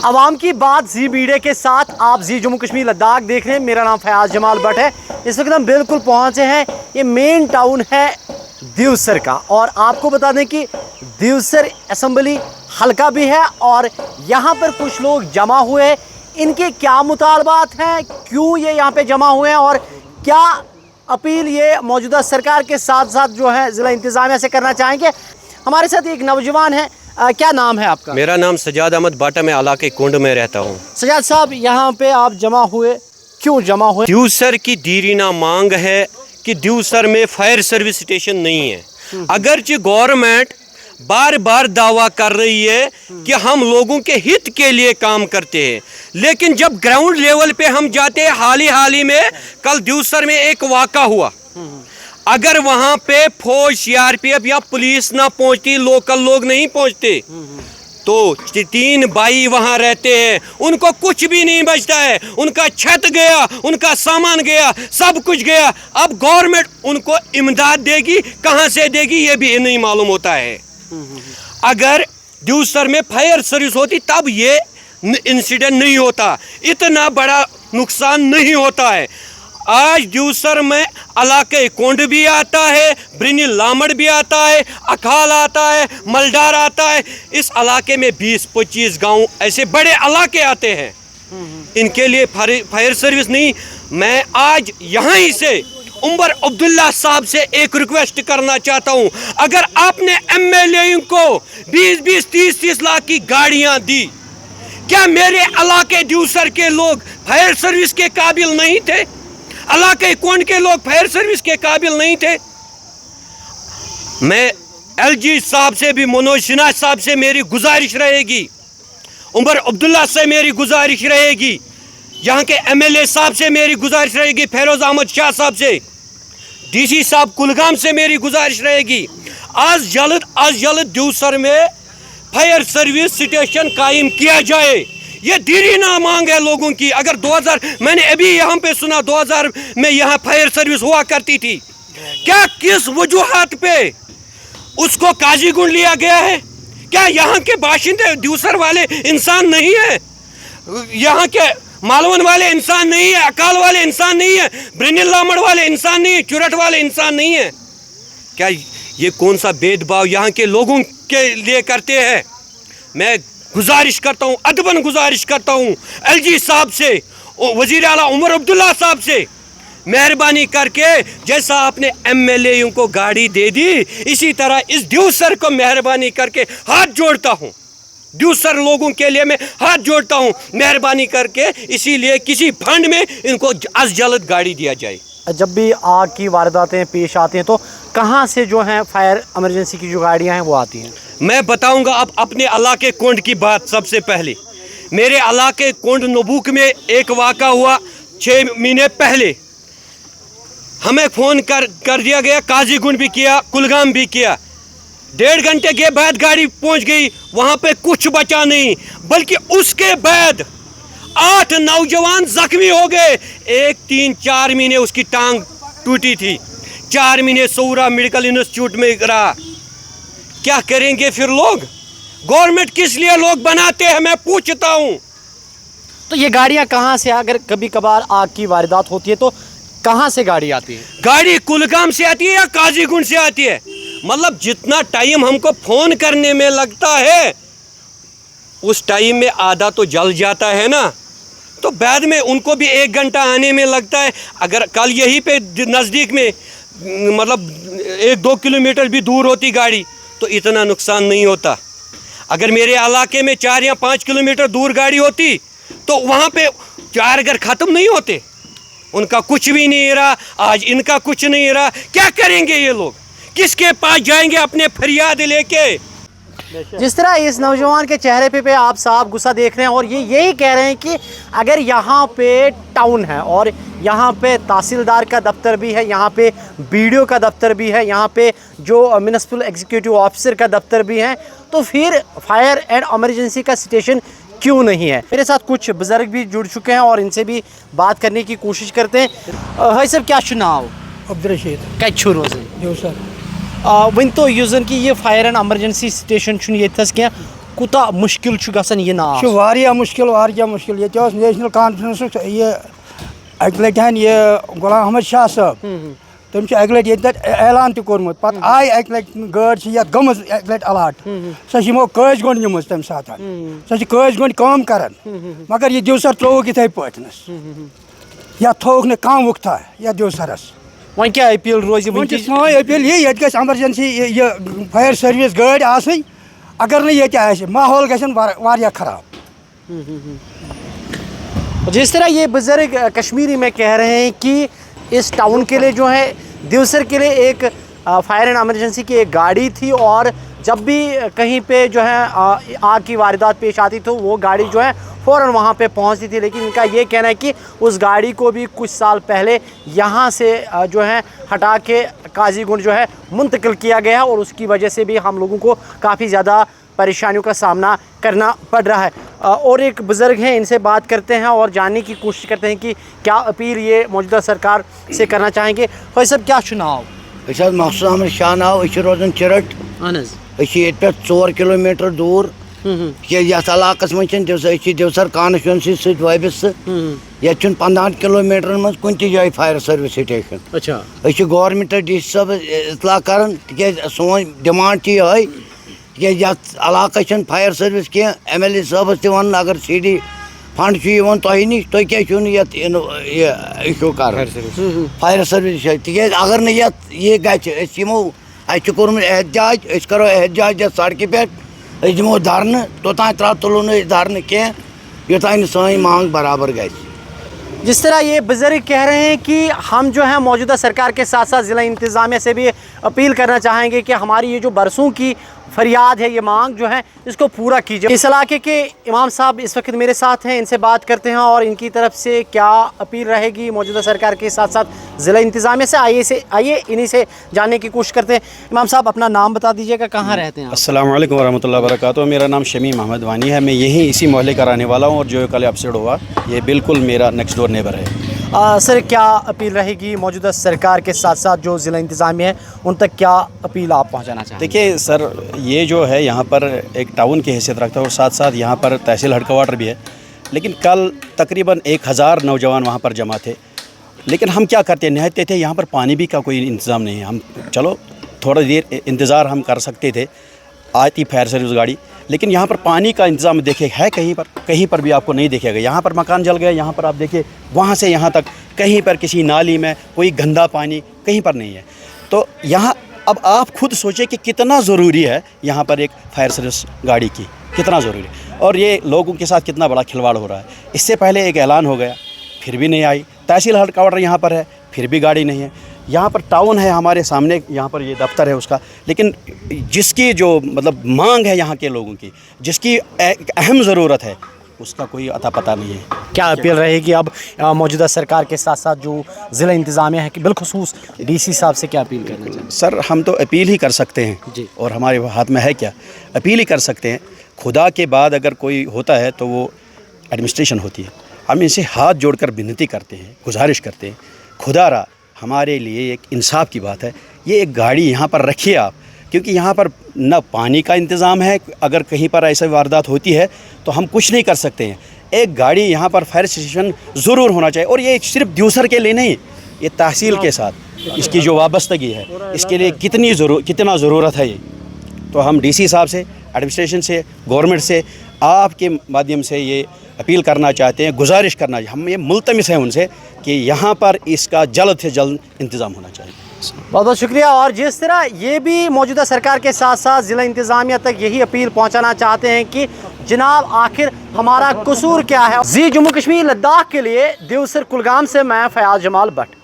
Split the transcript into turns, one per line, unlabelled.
عوام کی بات زی میڈیا کے ساتھ آپ زی جموں کشمیر لداخ دیکھ رہے ہیں. میرا نام فیاض جمال بٹ ہے. اس وقت ہم بالکل پہنچے ہیں, یہ مین ٹاؤن ہے دیوسر کا, اور آپ کو بتا دیں کہ دیوسر اسمبلی حلقہ بھی ہے اور یہاں پر کچھ لوگ جمع ہوئے ہیں. ان کے کیا مطالبات ہیں, کیوں یہ یہاں پہ جمع ہوئے ہیں, اور کیا اپیل یہ موجودہ سرکار کے ساتھ ساتھ جو ہے ضلع انتظامیہ سے کرنا چاہیں گے. ہمارے ساتھ ایک نوجوان ہے, کیا نام ہے آپ کا؟
میرا نام سجاد احمد باٹا, میں علاقے کنڈ میں رہتا ہوں.
سجاد صاحب, یہاں پہ آپ جمع ہوئے, کیوں جمع ہوئے؟
دیوسر کی دیرینہ مانگ ہے کہ دیوسر میں فائر سروس اسٹیشن نہیں ہے. اگرچہ گورنمنٹ بار بار دعویٰ کر رہی ہے کہ ہم لوگوں کے ہت کے لیے کام کرتے ہیں, لیکن جب گراؤنڈ لیول پہ ہم جاتے ہیں, حال ہی میں کل دیوسر میں ایک واقعہ ہوا. اگر وہاں پہ فوج CRPF یا پولیس نہ پہنچتی, لوکل لوگ نہیں پہنچتے, تو 3 بھائی وہاں رہتے ہیں, ان کو کچھ بھی نہیں بچتا ہے. ان کا چھت گیا, ان کا سامان گیا, سب کچھ گیا. اب گورنمنٹ ان کو امداد دے گی, کہاں سے دے گی یہ بھی نہیں معلوم ہوتا ہے. اگر دیوسر میں فائر سروس ہوتی تب یہ انسیڈنٹ نہیں ہوتا, اتنا بڑا نقصان نہیں ہوتا ہے. آج دیوسر میں علاقے کونڈ بھی آتا ہے, برنی لامڑ بھی آتا ہے, اکھال آتا ہے, ملڈار آتا ہے. اس علاقے میں 20-25 گاؤں ایسے بڑے علاقے آتے ہیں, ان کے لیے فائر سروس نہیں. میں آج یہاں ہی سے عمر عبداللہ صاحب سے ایک ریکویسٹ کرنا چاہتا ہوں, اگر آپ نے MLA کو 20-30 لاکھ کی گاڑیاں دی, کیا میرے علاقے دیوسر کے لوگ فائر سروس کے قابل نہیں تھے؟ علاقے کونڈ کے لوگ فائر سروس کے قابل نہیں تھے؟ میں LG صاحب سے بھی, منوج سنہا صاحب سے میری گزارش رہے گی, عمر عبداللہ سے میری گزارش رہے گی, یہاں کے MLA صاحب سے میری گزارش رہے گی, فیروز احمد شاہ صاحب سے, DC صاحب کلگام سے میری گزارش رہے گی, آج جلد دیوسر میں فائر سروس اسٹیشن قائم کیا جائے. یہ دیرینہ مانگ ہے لوگوں کی. اگر 2000 میں نے ابھی یہاں پہ سنا 2000 میں یہاں فائر سروس ہوا کرتی تھی, کیا کس وجوہات پہ اس کو قاضی گنڈ لیا گیا ہے؟ کیا یہاں کے باشندے دیوسر والے انسان نہیں ہیں؟ یہاں کے مالون والے انسان نہیں ہیں, اکال والے انسان نہیں ہیں, برنی لامڑ والے انسان نہیں ہیں, چورٹ والے انسان نہیں ہیں؟ کیا یہ کون سا بید باؤ یہاں کے لوگوں کے لیے کرتے ہیں؟ میں گزارش کرتا ہوں, ادباً گزارش کرتا ہوں LG صاحب سے, وزیر اعلیٰ عمر عبداللہ صاحب سے, مہربانی کر کے جیسا آپ نے MLA کو گاڑی دے دی, اسی طرح اس دیوسر کو مہربانی کر کے ہاتھ جوڑتا ہوں, دیوسر لوگوں کے لیے میں ہاتھ جوڑتا ہوں, مہربانی کر کے اسی لیے کسی فنڈ میں ان کو از جلد گاڑی دیا جائے.
جب بھی آگ کی وارداتیں پیش آتی ہیں تو کہاں سے جو ہیں فائر ایمرجنسی کی جو گاڑیاں ہیں وہ آتی ہیں؟
میں بتاؤں گا اب اپنے علاقے کونڈ کی بات. سب سے پہلے میرے علاقے کونڈ نبوک میں ایک واقعہ ہوا 6 مہینے پہلے. ہمیں فون کر دیا گیا, قاضی گنڈ بھی کیا, کلگام بھی کیا. 1.5 گھنٹے کے بعد گاڑی پہنچ گئی, وہاں پہ کچھ بچا نہیں, بلکہ اس کے بعد 8 نوجوان زخمی ہو گئے. 3-4 مہینے اس کی ٹانگ ٹوٹی تھی, 4 مہینے سورا میڈیکل انسٹیٹیوٹ میں رہا. کیا کریں گے پھر لوگ؟ گورنمنٹ کس لیے لوگ بناتے ہیں, میں پوچھتا ہوں.
تو یہ گاڑیاں کہاں سے, اگر کبھی کبھار آگ کی واردات ہوتی ہے تو کہاں سے گاڑی آتی ہے؟
گاڑی کلگام سے آتی ہے یا قاضی گنڈ سے آتی ہے. مطلب جتنا ٹائم ہم کو فون کرنے میں لگتا ہے, اس ٹائم میں آدھا تو جل جاتا ہے نا, تو بعد میں ان کو بھی 1 گھنٹہ آنے میں لگتا ہے. اگر کل یہی پہ نزدیک میں مطلب 1-2 کلومیٹر بھی دور ہوتی گاڑی تو اتنا نقصان نہیں ہوتا. اگر میرے علاقے میں 4 یا 5 کلومیٹر دور گاڑی ہوتی تو وہاں پہ 4 گھر ختم نہیں ہوتے. ان کا کچھ بھی نہیں رہا, آج ان کا کچھ نہیں رہا. کیا کریں گے یہ لوگ, کس کے پاس جائیں گے اپنے فریاد لے کے؟
جس طرح اس نوجوان کے چہرے پہ آپ صاحب غصہ دیکھ رہے ہیں, اور یہ یہی کہہ رہے ہیں کہ اگر یہاں پہ ٹاؤن ہے اور یہاں پہ تحصیلدار کا دفتر بھی ہے, یہاں پہ BDO کا دفتر بھی ہے, یہاں پہ جو میونسپل ایگزیکٹو آفیسر کا دفتر بھی ہے, تو پھر فائر اینڈ ایمرجنسی کا اسٹیشن کیوں نہیں ہے؟ میرے ساتھ کچھ بزرگ بھی جڑ چکے ہیں اور ان سے بھی بات کرنے کی کوشش کرتے ہیں. بھائی صاحب, کیا ناو؟
عبدالرشید.
کتھ روزان؟
دیوسر.
ون تو یہ زن کہ یہ فائر اینڈ ایمرجنسی سٹیشن یہ کی کوتاہ مشکل چھُ گژھان یہ نا
چھُ واریاہ مشکل ییٚتہِ اوس نیشنل کانفرنسُک یہِ اَکہِ لَٹہِ یہِ غلام احمد شاہ صٲب تٔمۍ چھُ اَکہِ لَٹہِ ییٚتہِ تَتہِ اعلان تہِ کوٚرمُت پَتہٕ آیہِ اَکہِ لَٹہِ گٲڑۍ چھِ یَتھ گٔمٕژ اَکہِ لَٹہِ اَلاٹ سۄ چھِ یِمو کٲج گۄڈ نِمٕژ تَمہِ ساتہٕ سۄ چھِ کٲج گۄڈ کٲم کَران مگر یہِ دِوسَر ترٛووُکھ یِتھَے پٲٹھۍ یَتھ تھووُکھ نہٕ کانٛہہ وُکھتھا یَتھ دِوسَرَس
وۄنۍ کیٛاہ اپیٖل روزِ
وۄنۍ چھِ
وٕنکٮ۪س
سٲنۍ اپیٖل ییٚتہِ گژھِ ایمرجنسی یہِ فایر سٔروِس گٲڑۍ آسٕنۍ اگر نہٕ ییٚتہِ آسہِ ماحول گژھن واریاہ خراب.
جس طرح یہ بزرگ کشمیری میں کہہ رہے ہیں کہ اس ٹاؤن کے لیے جو ہے دیوسر کے لیے ایک فائر اینڈ ایمرجنسی کی ایک گاڑی تھی اور جب بھی کہیں پہ جو ہے آگ کی واردات پیش آتی تو وہ گاڑی جو ہے فوراً وہاں پہ پہنچتی تھی، لیکن ان کا یہ کہنا ہے کہ اس گاڑی کو بھی کچھ سال پہلے یہاں سے جو ہے ہٹا کے قاضی گنڈ جو ہے منتقل کیا گیا ہے اور اس کی وجہ سے بھی ہم لوگوں کو کافی زیادہ پریشانیوں کا سامنا کرنا پڑ رہا ہے. اور ایک بزرگ ہیں، ان سے بات کرتے ہیں اور جاننے کی کوشش کرتے ہیں کہ کیا اپیل یہ موجودہ سرکار سے کرنا چاہیں گے. بھائی صاحب کیا چھُ ناو؟
محسوس احمد شاہ ناو روزان چرٹ یہ 4 کلومیٹر دور یتھ علاقس من دیوسر کانسٹیچوینسی ست وابستہ یہ 15 کلومیٹر من کن تہ جائے فائر سروس سٹیشن.
اچھا
گورنمنٹ ڈی سی صاحب اطلاع کران تک سون ڈمانڈ یہ یتھ علاقہ فائر سروس کی MLA صاحبس تہ ون اگر CD فنڈ تہ نش تھی کیا ایشو کر فائر سروس تک اگر یہ گھو کورمت احتجاج کرو احتجاج یتھ سڑکہ پہ دمو دھرنہ توتان تلو دھرنہ کی یوتان سن مانگ برابر گژھِ.
جس طرح یہ بزرگ کہہ رہے ہیں کہ ہم جو ہے موجودہ سرکار کے ساتھ ساتھ ضلع انتظامیہ سے بھی اپیل کرنا چاہیں گے کہ ہماری یہ جو برسوں کی فریاد ہے، یہ مانگ جو ہے اس کو پورا کیجیے. اس علاقے کے امام صاحب اس وقت میرے ساتھ ہیں، ان سے بات کرتے ہیں اور ان کی طرف سے کیا اپیل رہے گی موجودہ سرکار کے ساتھ ساتھ ضلع انتظامیہ سے. آئیے انہی سے جاننے کی کوشش کرتے ہیں. امام صاحب اپنا نام بتا دیجیے گا، کہاں رہتے ہیں آپ؟
السلام علیکم ورحمۃ اللہ وبرکاتہ. میرا نام شمیم احمد وانی ہے، میں یہیں اسی محلے کا رہنے والا ہوں اور جو کل ایپسائڈ ہوا یہ بالکل میرا نیکسٹ ڈور نیبر ہے.
سر کیا اپیل رہے گی موجودہ سرکار کے ساتھ ساتھ جو ضلع انتظامیہ ہے ان تک کیا اپیل آپ پہنچانا چاہیں؟
دیکھیے سر، یہ جو ہے یہاں پر ایک ٹاؤن کی حیثیت رکھتا ہے اور ساتھ ساتھ یہاں پر تحصیل ہیڈ کوارٹر بھی ہے، لیکن کل تقریباً 1000 نوجوان وہاں پر جمع تھے. لیکن ہم کیا کرتے ہیں، نہتے تھے یہاں پر پانی بھی کا کوئی انتظام نہیں ہے. ہم چلو تھوڑا دیر انتظار ہم کر سکتے تھے، آتی فائر سروس گاڑی، لیکن یہاں پر پانی کا انتظام دیکھے ہے کہیں پر بھی آپ کو نہیں دیکھے گا. یہاں پر مکان جل گئے، یہاں پر آپ دیکھیے وہاں سے یہاں تک کہیں پر کسی نالی میں کوئی گندا پانی کہیں پر نہیں ہے. تو یہاں اب آپ خود سوچیں کہ کتنا ضروری ہے یہاں پر ایک فائر سروس گاڑی کی، کتنا ضروری ہے اور یہ لوگوں کے ساتھ کتنا بڑا کھلواڑ ہو رہا ہے. اس سے پہلے ایک اعلان ہو گیا پھر بھی نہیں آئی، تحصیل ہیڈ کوارٹر یہاں پر ہے پھر بھی گاڑی نہیں ہے. یہاں پر ٹاؤن ہے ہمارے سامنے، یہاں پر یہ دفتر ہے اس کا، لیکن جس کی جو مطلب مانگ ہے یہاں کے لوگوں کی، جس کی اہم ضرورت ہے، اس کا کوئی اتا پتہ نہیں ہے.
کیا اپیل رہے گی اب موجودہ سرکار کے ساتھ ساتھ جو ضلع انتظامیہ ہے کہ بالخصوص DC صاحب سے کیا اپیل کرنا چاہیں؟
سر ہم تو اپیل ہی کر سکتے ہیں
جی،
اور ہمارے ہاتھ میں ہے کیا، اپیل ہی کر سکتے ہیں. خدا کے بعد اگر کوئی ہوتا ہے تو وہ ایڈمنسٹریشن ہوتی ہے. ہم ان سے ہاتھ جوڑ کر بنتی کرتے ہیں، گزارش کرتے ہیں، خدا را ہمارے لیے ایک انصاف کی بات ہے، یہ ایک گاڑی یہاں پر رکھیے آپ، کیونکہ یہاں پر نہ پانی کا انتظام ہے. اگر کہیں پر ایسا واردات ہوتی ہے تو ہم کچھ نہیں کر سکتے ہیں. ایک گاڑی یہاں پر فائر اسٹیشن ضرور ہونا چاہیے اور یہ صرف دیوسر کے لیے نہیں، یہ تحصیل کے ساتھ اس کی جو وابستگی ہے اس کے لیے کتنا ضرورت ہے. یہ تو ہم DC صاحب سے، ایڈمنسٹریشن سے، گورنمنٹ سے آپ کے مادھیم سے یہ اپیل کرنا چاہتے ہیں، گزارش کرنا چاہتے ہیں، ہم یہ ملتمس ہیں ان سے کہ یہاں پر اس کا جلد سے جلد انتظام ہونا چاہیے.
بہت بہت شکریہ. اور جس طرح یہ بھی موجودہ سرکار کے ساتھ ساتھ ضلع انتظامیہ تک یہی اپیل پہنچانا چاہتے ہیں کہ جناب آخر ہمارا قصور کیا ہے. زی جموں کشمیر لداخ کے لیے دیوسر کلگام سے میں فیاض جمال بٹ.